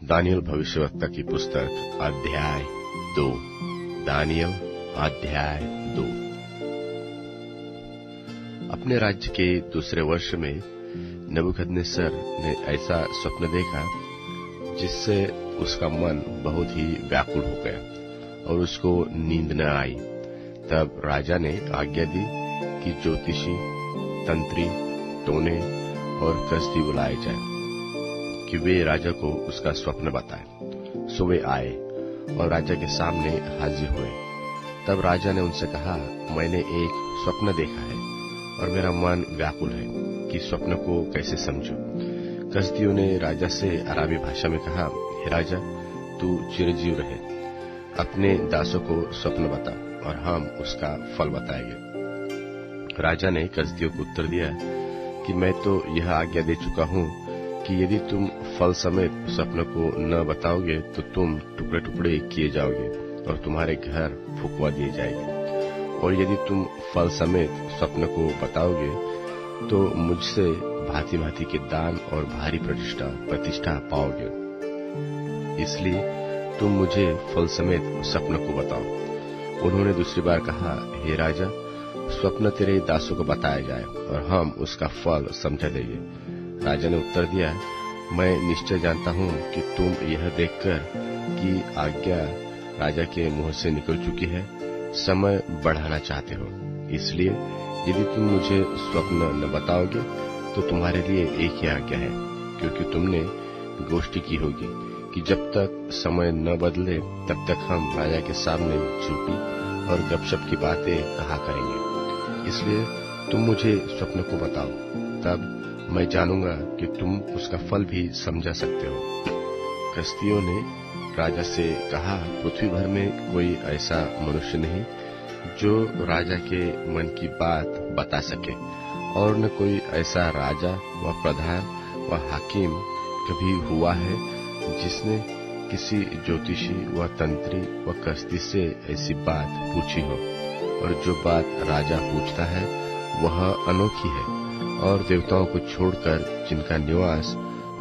Daniel भविष्यवक्ता की पुस्तक अध्याय 2। दानियल अध्याय 2। अपने राज्य के दूसरे वर्ष में नबूकदनेस्सर ने ऐसा स्वप्न देखा जिससे उसका मन बहुत ही व्याकुल हो गया और उसको नींद न आई। तब राजा ने आज्ञा दी कि ज्योतिषी, तंत्री, टोने और कसदी बुलाए जाए कि वे राजा को उसका स्वप्न बताएं। सो वे आए और राजा के सामने हाजिर हुए। तब राजा ने उनसे कहा, मैंने एक स्वप्न देखा है और मेरा मन व्याकुल है कि स्वप्न को कैसे समझूं। कसदियों ने राजा से अराबी भाषा में कहा, हे राजा, तू चिरंजीव रहे। अपने दासों को स्वप्न बता और हम उसका फल बताएंगे। राजा ने कसदियों को उत्तर दिया कि मैं तो यह आज्ञा दे चुका हूं कि यदि तुम फल समेत स्वप्न को न बताओगे तो तुम टुकड़े टुकड़े किए जाओगे और तुम्हारे घर फुकवा दिए जाएंगे। और यदि तुम फल समेत स्वप्न को बताओगे तो मुझसे भांति भांति के दान और भारी प्रतिष्ठा पाओगे। इसलिए तुम मुझे फल समेत स्वप्न को बताओ। उन्होंने दूसरी बार कहा, हे राजा, स्वप्न तेरे दासों को बताया जाए और हम उसका फल समझा देंगे। राजा ने उत्तर दिया, मैं निश्चय जानता हूं कि तुम यह देखकर कि आज्ञा राजा के मुंह से निकल चुकी है, समय बढ़ाना चाहते हो। इसलिए यदि तुम मुझे स्वप्न न बताओगे तो तुम्हारे लिए एक ही आज्ञा है, क्योंकि तुमने गोष्ठी की होगी कि जब तक समय न बदले तब तक हम राजा के सामने झूठी और गपशप की बातें कहा करेंगे। इसलिए तुम मुझे स्वप्न को बताओ, तब मैं जानूंगा कि तुम उसका फल भी समझा सकते हो। कसदियों ने राजा से कहा, पृथ्वी भर में कोई ऐसा मनुष्य नहीं जो राजा के मन की बात बता सके, और न कोई ऐसा राजा व प्रधान व हाकिम कभी हुआ है जिसने किसी ज्योतिषी व तंत्री व कसदी से ऐसी बात पूछी हो। और जो बात राजा पूछता है वह अनोखी है और देवताओं को छोड़कर जिनका निवास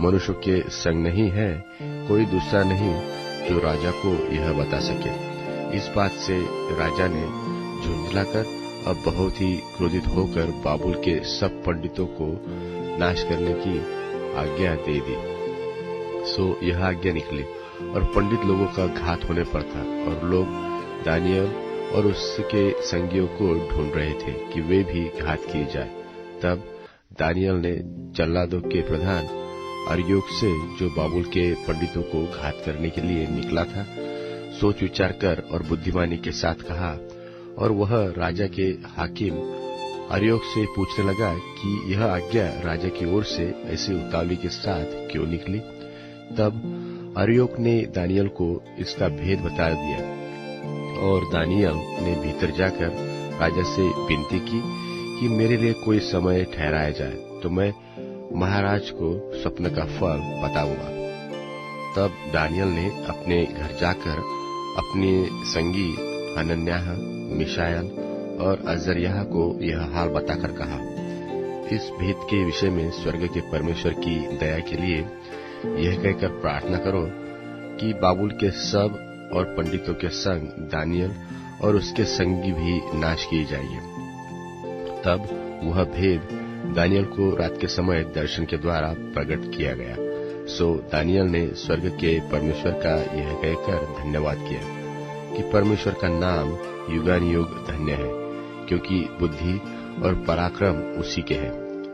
मनुष्यों के संग नहीं है, कोई दूसरा नहीं जो राजा को यह बता सके। इस बात से राजा ने झुंझलाकर और बहुत ही क्रोधित होकर बाबुल के सब पंडितों को नाश करने की आज्ञा दे दी। सो यह आज्ञा निकली और पंडित लोगों का घात होने पर था, और लोग दानियल और उसके संगियों को ढूंढ रहे थे कि वे भी घात किए जाए। तब दानियल ने जल्लादों के प्रधान अर्योक से, जो बाबुल के पंडितों को घात करने के लिए निकला था, सोच विचार कर और बुद्धिमानी के साथ कहा, और वह राजा के हाकिम अर्योक से पूछने लगा कि यह आज्ञा राजा की ओर से ऐसे उतावली के साथ क्यों निकली। तब अर्योक ने दानियल को इसका भेद बता दिया, और दानियल ने भीतर जाकर राजा से विनती की कि मेरे लिए कोई समय ठहराया जाए तो मैं महाराज को स्वप्न का फल बताऊंगा। तब दानियल ने अपने घर जाकर अपने संगी हनन्याह, मिशाएल और अजर्याह को यह हाल बताकर कहा, इस भेद के विषय में स्वर्ग के परमेश्वर की दया के लिए यह कहकर प्रार्थना करो कि बाबुल के सब और पंडितों के संग दानियल और उसके संगी भी नाश किए जाएंगे। तब वह भेद दानियल को रात के समय दर्शन के द्वारा प्रकट किया गया। सो दानियल ने स्वर्ग के परमेश्वर का यह कहकर धन्यवाद किया कि परमेश्वर का नाम युगानुयुग धन्य है, क्योंकि बुद्धि और पराक्रम उसी के हैं,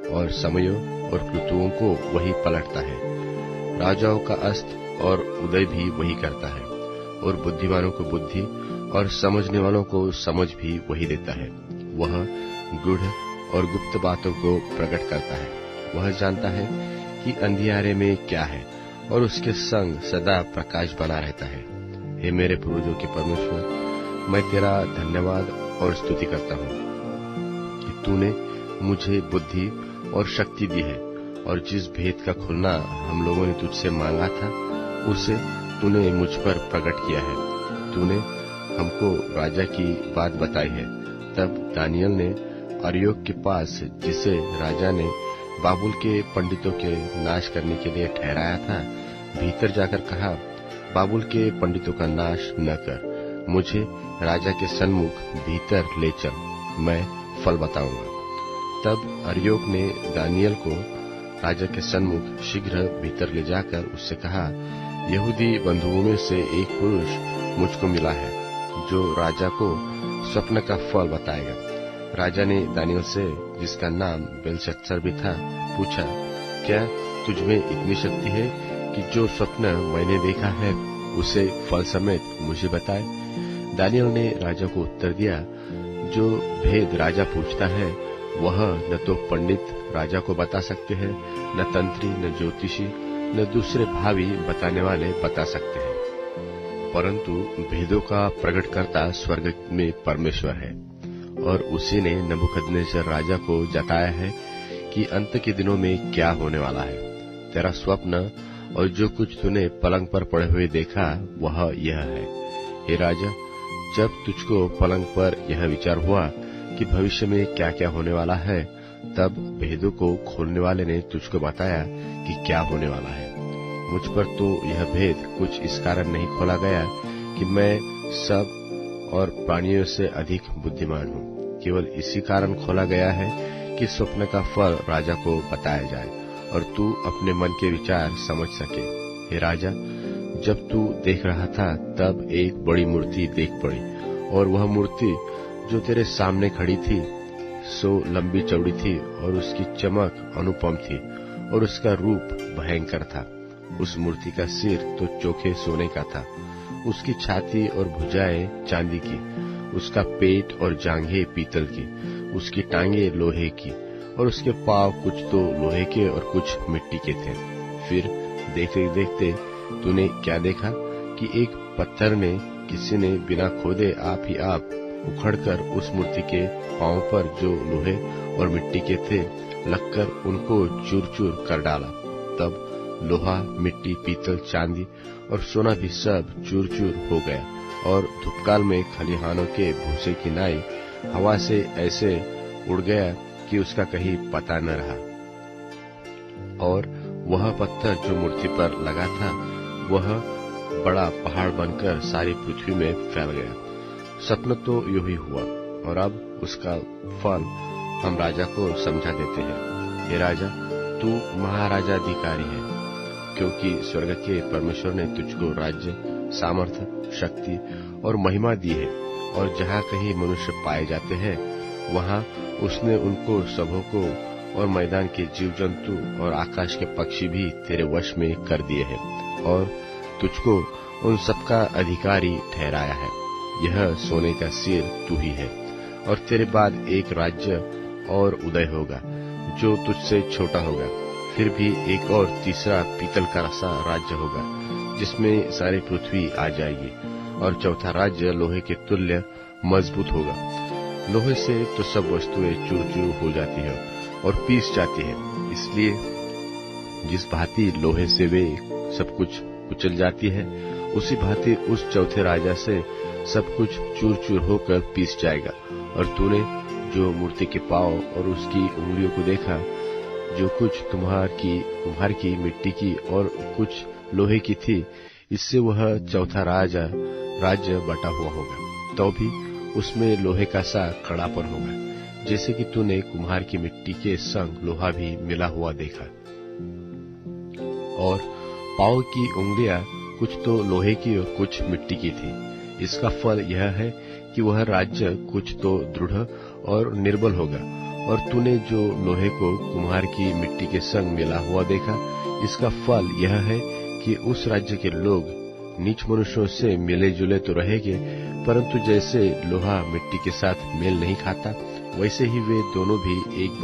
और समयों और ऋतुओं को वही पलटता है। राजाओं का अस्त और उदय भी वही करता है, और बुद्धिमानों को बुद्धि और समझने वालों को समझ भी वही देता है। वह गूढ़ और गुप्त बातों को प्रकट करता है। वह जानता है कि अंधियारे में क्या है, और उसके संग सदा प्रकाश बना रहता है। हे मेरे पूर्वजों के परमेश्वर, मैं तेरा धन्यवाद और स्तुति करता हूँ कि तूने मुझे बुद्धि और शक्ति दी है, और जिस भेद का खुलना हम लोगों ने तुझसे मांगा था उसे तूने मुझ पर प्रकट किया है। तूने हमको राजा की बात बताई है। तब दानियल ने अर्योक के पास, जिसे राजा ने बाबुल के पंडितों के नाश करने के लिए ठहराया था, भीतर जाकर कहा, बाबुल के पंडितों का नाश न कर, मुझे राजा के सन्मुख भीतर ले चल, मैं फल बताऊंगा। तब अर्योक ने दानियल को राजा के सन्मुख शीघ्र भीतर ले जाकर उससे कहा, यहूदी बंधुओं में से एक पुरुष मुझको मिला है जो राजा को स्वप्न का फल बताएगा। राजा ने दानियल से, जिसका नाम बेलशस्सर भी था, पूछा, क्या तुझमें इतनी शक्ति है कि जो स्वप्न मैंने देखा है उसे फल समेत मुझे बताए? दानियल ने राजा को उत्तर दिया, जो भेद राजा पूछता है वह न तो पंडित राजा को बता सकते हैं, न तंत्री, न ज्योतिषी, न दूसरे भावी बताने वाले बता सकते हैं, परंतु भेदों का प्रकट करता स्वर्ग में परमेश्वर है। और उसी ने नबूकदनेस्सर राजा को जताया है कि अंत के दिनों में क्या होने वाला है। तेरा स्वप्न और जो कुछ तूने पलंग पर पड़े हुए देखा वह यह है। हे राजा, जब तुझको पलंग पर यह विचार हुआ कि भविष्य में क्या क्या होने वाला है, तब भेदों को खोलने वाले ने तुझको बताया कि क्या होने वाला है। मुझ पर तो यह भेद कुछ इस कारण नहीं खोला गया कि मैं सब और प्राणियों से अधिक बुद्धिमान हूँ, केवल इसी कारण खोला गया है कि स्वप्न का फल राजा को बताया जाए और तू अपने मन के विचार समझ सके। हे राजा, जब तू देख रहा था तब एक बड़ी मूर्ति देख पड़ी, और वह मूर्ति जो तेरे सामने खड़ी थी सो लंबी चौड़ी थी, और उसकी चमक अनुपम थी, और उसका रूप भयंकर था। उस मूर्ति का सिर तो चोखे सोने का था, उसकी छाती और भुजाएं चांदी की, उसका पेट और जांघें पीतल की, उसकी टांगे लोहे की, और उसके पांव कुछ तो लोहे के और कुछ मिट्टी के थे। फिर देखते देखते तूने क्या देखा कि एक पत्थर ने किसी ने बिना खोदे आप ही आप उखड़कर उस मूर्ति के पांव पर जो लोहे और मिट्टी के थे लगकर उनको चूर चूर कर डाला। तब लोहा, मिट्टी, पीतल, चांदी और सोना भी सब चूर चूर हो गया, और धूपकाल में खलिहानों के भूसे की नाई हवा से ऐसे उड़ गया कि उसका कहीं पता न रहा। और वह पत्थर जो मूर्ति पर लगा था वह बड़ा पहाड़ बनकर सारी पृथ्वी में फैल गया। स्वप्न तो यूं ही हुआ, और अब उसका फल हम राजा को समझा देते हैं। हे राजा, तू महाराजाधिकारी है, क्योंकि स्वर्ग के परमेश्वर ने तुझको राज्य, सामर्थ्य, शक्ति और महिमा दी है, और जहाँ कहीं मनुष्य पाए जाते हैं वहाँ उसने उनको सबों को और मैदान के जीव जंतु और आकाश के पक्षी भी तेरे वश में कर दिए हैं, और तुझको उन सबका अधिकारी ठहराया है। यह सोने का सिर तू ही है, और तेरे बाद एक राज्य और उदय होगा जो तुझसे छोटा होगा। फिर भी एक और तीसरा पीतल का सा राज्य होगा जिसमें सारी पृथ्वी आ जाएगी, और चौथा राज्य लोहे के तुल्य मजबूत होगा। लोहे से तो सब वस्तुएं चूर चूर हो जाती है और पीस जाती है, इसलिए जिस भांति लोहे से वे सब कुछ कुचल जाती है, उसी भांति उस चौथे राजा से सब कुछ चूर चूर होकर पीस जाएगा। और तूने जो मूर्ति के पांव और उसकी उंगलियों को देखा, जो कुछ कुम्हार की मिट्टी की और कुछ लोहे की थी, इससे वह चौथा राज्य बटा हुआ होगा, तो भी उसमें लोहे का सा कड़ापन होगा, जैसे कि तूने कुम्हार की मिट्टी के संग लोहा भी मिला हुआ देखा। और पांव की उंगलियां कुछ तो लोहे की और कुछ मिट्टी की थी। इसका फल यह है कि वह राज्य कुछ तो दृढ़ और निर्बल होगा। और तूने जो लोहे को कुम्हार की मिट्टी के संग मिला हुआ देखा, इसका फल यह है कि उस राज्य के लोग नीच मनुष्यों से मिले जुले तो रहेंगे, परंतु जैसे लोहा मिट्टी के साथ मेल नहीं खाता, वैसे ही वे दोनों भी एक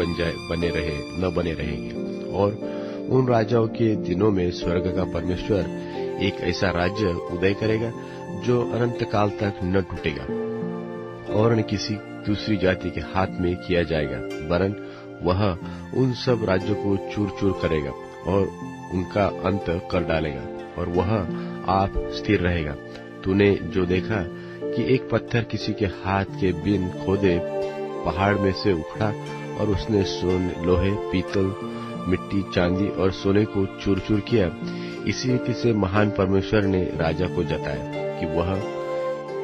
बने रहेंगे। और उन राजाओं के दिनों में स्वर्ग का परमेश्वर एक ऐसा राज्य उदय करेगा जो अनंत काल तक न टूटेगा और न किसी दूसरी जाति के हाथ में किया जाएगा, वरन वह उन सब राज्यों को चूर चूर करेगा और उनका अंत कर डालेगा, और वह आप स्थिर रहेगा। तूने जो देखा कि एक पत्थर किसी के हाथ के बिन खोदे पहाड़ में से उखड़ा, और उसने लोहे, पीतल, मिट्टी, चांदी और सोने को चूर चूर किया, इसी रीति से महान परमेश्वर ने राजा को जताया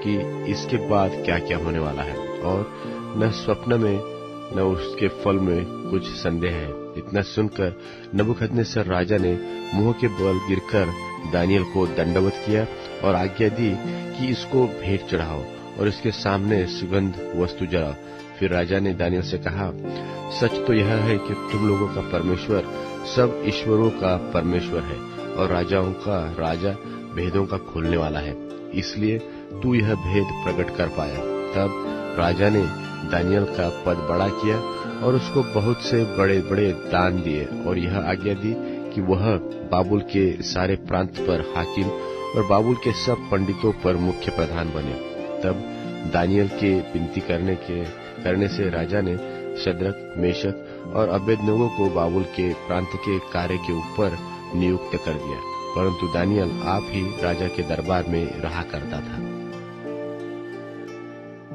कि इसके बाद क्या क्या होने वाला है, और न स्वप्न में न उसके फल में कुछ संदेह है। इतना सुनकर नबूकदनेस्सर राजा ने मुंह के बल गिरकर दानियल को दंडवत किया और आज्ञा दी कि इसको भेंट चढ़ाओ और इसके सामने सुगंध वस्तु जलाओ। फिर राजा ने दानियल से कहा, सच तो यह है कि तुम लोगों का परमेश्वर सब ईश्वरों का परमेश्वर है और राजाओं का राजा भेदों का खोलने वाला है, इसलिए तू यह भेद प्रकट कर पाया। तब राजा ने दानियल का पद बड़ा किया और उसको बहुत से बड़े बड़े दान दिए और यह आज्ञा दी कि वह बाबुल के सारे प्रांत पर हाकिम और बाबुल के सब पंडितों पर मुख्य प्रधान बने। तब दानियल के विनती करने से राजा ने शद्रक, मेशक और अबेदनगो को बाबुल के प्रांत के कार्य के ऊपर नियुक्त कर दिया, परंतु दानियल आप ही राजा के दरबार में रहा करता था।